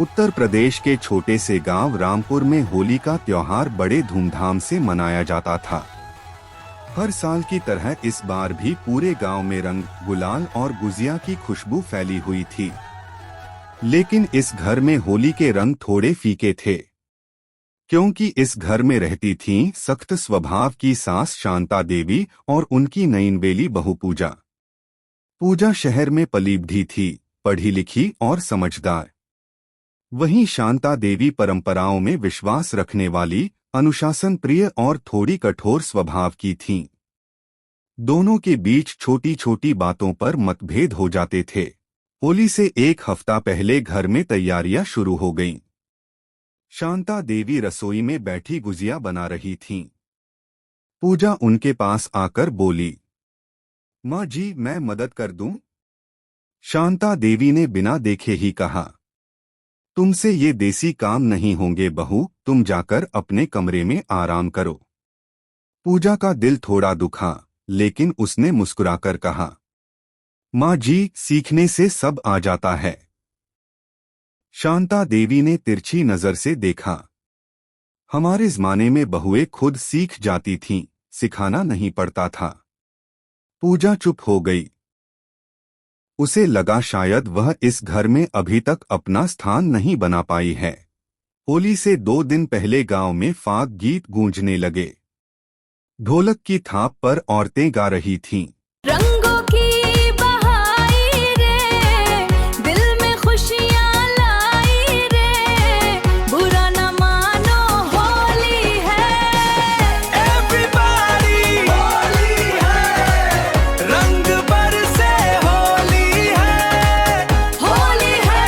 उत्तर प्रदेश के छोटे से गांव रामपुर में होली का त्योहार बड़े धूमधाम से मनाया जाता था। हर साल की तरह इस बार भी पूरे गांव में रंग, गुलाल और गुजिया की खुशबू फैली हुई थी। लेकिन इस घर में होली के रंग थोड़े फीके थे, क्योंकि इस घर में रहती थीं सख्त स्वभाव की सास शांता देवी और उनकी नईनबेली बहू पूजा। पूजा शहर में पली बढ़ी थी, पढ़ी लिखी और समझदार। वहीं शांता देवी परंपराओं में विश्वास रखने वाली, अनुशासन प्रिय और थोड़ी कठोर स्वभाव की थीं। दोनों के बीच छोटी छोटी बातों पर मतभेद हो जाते थे। होली से एक हफ्ता पहले घर में तैयारियां शुरू हो गईं। शांता देवी रसोई में बैठी गुजिया बना रही थीं। पूजा उनके पास आकर बोली, माँ जी, मैं मदद कर दूं? शांता देवी ने बिना देखे ही कहा, तुमसे ये देसी काम नहीं होंगे बहू, तुम जाकर अपने कमरे में आराम करो। पूजा का दिल थोड़ा दुखा, लेकिन उसने मुस्कुराकर कहा, माँ जी, सीखने से सब आ जाता है। शांता देवी ने तिरछी नजर से देखा, हमारे जमाने में बहुएं खुद सीख जाती थीं, सिखाना नहीं पड़ता था। पूजा चुप हो गई। उसे लगा शायद वह इस घर में अभी तक अपना स्थान नहीं बना पाई है। होली से 2 दिन पहले गांव में फाग गीत गूंजने लगे। ढोलक की थाप पर औरतें गा रही थीं, रंगों की बहाई रे, दिल में खुशियां लाई रे, बुरा न मानो होली है। Everybody, होली है, रंग बरसे होली है, होली है,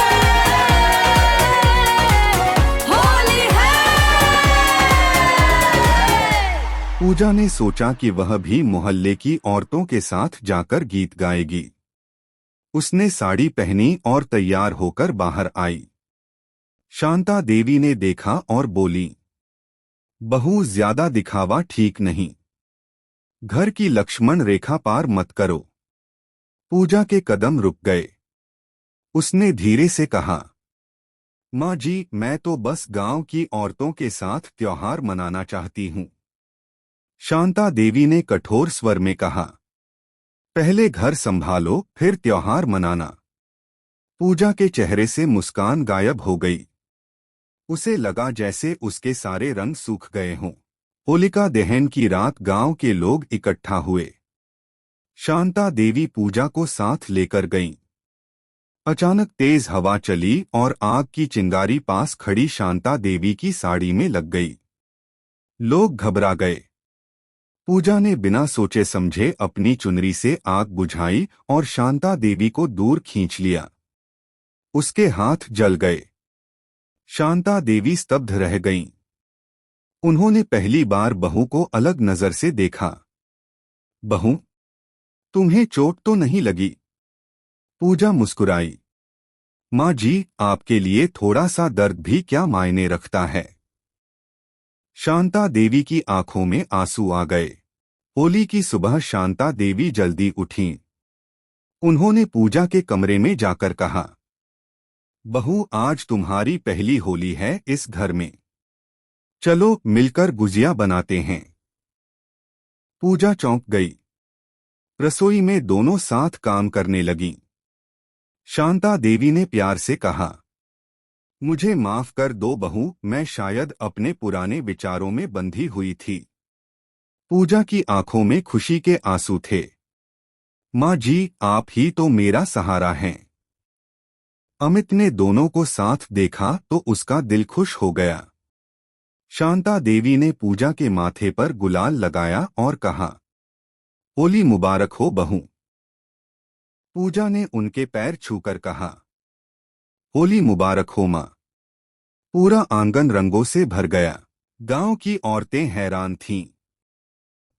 होली है। पूजा ने सोचा कि वह भी मोहल्ले की औरतों के साथ जाकर गीत गाएगी। उसने साड़ी पहनी और तैयार होकर बाहर आई। शांता देवी ने देखा और बोली, बहू, ज्यादा दिखावा ठीक नहीं। घर की लक्ष्मण रेखा पार मत करो। पूजा के कदम रुक गए। उसने धीरे से कहा, माँ जी, मैं तो बस गांव की औरतों के साथ त्योहार मनाना चाहती हूँ। शांता देवी ने कठोर स्वर में कहा, पहले घर संभालो, फिर त्योहार मनाना। पूजा के चेहरे से मुस्कान गायब हो गई। उसे लगा जैसे उसके सारे रंग सूख गए हों। होलिका दहन की रात गांव के लोग इकट्ठा हुए। शांता देवी पूजा को साथ लेकर गईं। अचानक तेज हवा चली और आग की चिंगारी पास खड़ी शांता देवी की साड़ी में लग गई। लोग घबरा गए। पूजा ने बिना सोचे समझे अपनी चुनरी से आग बुझाई और शांता देवी को दूर खींच लिया। उसके हाथ जल गए। शांता देवी स्तब्ध रह गईं। उन्होंने पहली बार बहू को अलग नजर से देखा। बहू, तुम्हें चोट तो नहीं लगी? पूजा मुस्कुराई, माँ जी, आपके लिए थोड़ा सा दर्द भी क्या मायने रखता है। शांता देवी की आंखों में आंसू आ गए। होली की सुबह शांता देवी जल्दी उठीं। उन्होंने पूजा के कमरे में जाकर कहा, बहू, आज तुम्हारी पहली होली है इस घर में। चलो मिलकर गुजिया बनाते हैं। पूजा चौंक गई। रसोई में दोनों साथ काम करने लगीं। शांता देवी ने प्यार से कहा, मुझे माफ कर दो बहू, मैं शायद अपने पुराने विचारों में बंधी हुई थी। पूजा की आंखों में खुशी के आंसू थे। माँ जी, आप ही तो मेरा सहारा हैं। अमित ने दोनों को साथ देखा तो उसका दिल खुश हो गया। शांता देवी ने पूजा के माथे पर गुलाल लगाया और कहा, होली मुबारक हो बहू। पूजा ने उनके पैर छूकर कहा, होली मुबारक हो माँ। पूरा आंगन रंगों से भर गया। गांव की औरतें हैरान थीं।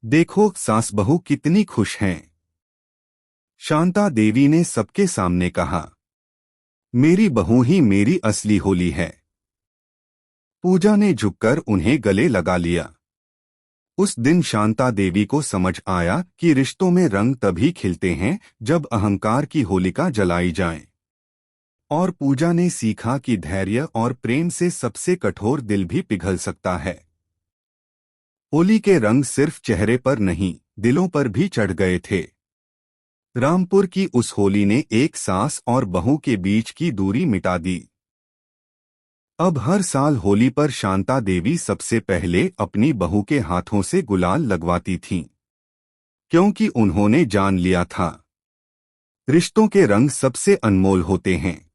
देखो, सास बहू कितनी खुश हैं। शांता देवी ने सबके सामने कहा, मेरी बहू ही मेरी असली होली है। पूजा ने झुककर उन्हें गले लगा लिया। उस दिन शांता देवी को समझ आया कि रिश्तों में रंग तभी खिलते हैं जब अहंकार की होलिका जलाई जाए। और पूजा ने सीखा कि धैर्य और प्रेम से सबसे कठोर दिल भी पिघल सकता है। होली के रंग सिर्फ चेहरे पर नहीं, दिलों पर भी चढ़ गए थे। रामपुर की उस होली ने एक सास और बहू के बीच की दूरी मिटा दी। अब हर साल होली पर शांता देवी सबसे पहले अपनी बहू के हाथों से गुलाल लगवाती थीं, क्योंकि उन्होंने जान लिया था, रिश्तों के रंग सबसे अनमोल होते हैं।